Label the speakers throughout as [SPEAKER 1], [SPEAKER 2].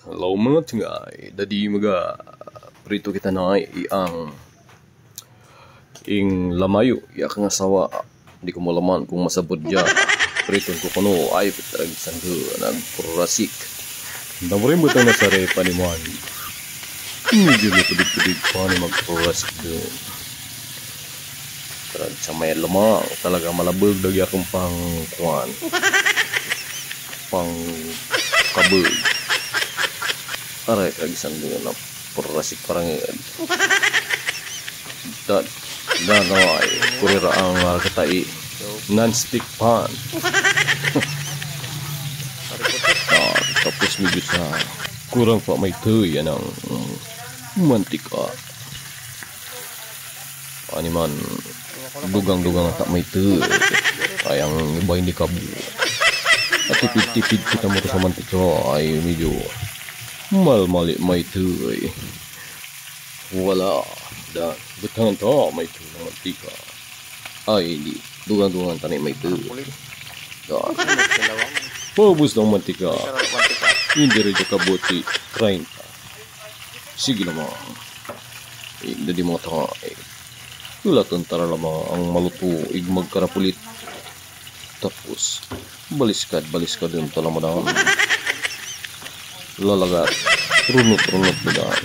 [SPEAKER 1] Hello mga tingay, dadi maga prito kita na ang lamayo ya kang asawa di ko malaman kung masabot dya prito ko kuno ay pitrag sanggo nagpurasik namurin mo itong nasari panimuan medyo may pudig-pudig pa ni magpurasik doon pero sa may lamang talaga malabog dagi akong pang kabel aray kagisan doon na purasik parang ay kurira ang katai non-stick pan tapos medyo sa kurang pa may tuy yan ang mantika animan dugang-dugang tak may tuy ay ang iba hindi kabu at tipid-tipid kita mo sa mantika ay medyo mal-mali may tuy wala dan butangan to may tuy ng mantika ay hindi dugang-dugang tanay may tuy dan paubos ng mantika hindi rin kabuti 30 sige naman hindi mo ito ulatan tara lamang ang maluto magkarapulit tapos baliskad doon tala mo na lalagat runot mo daan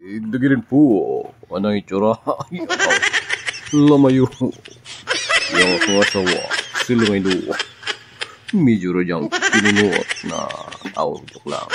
[SPEAKER 1] igdagirin po anong itsura lamayo yung kasawa sila may luwa medyo radyang pinunot na awag lang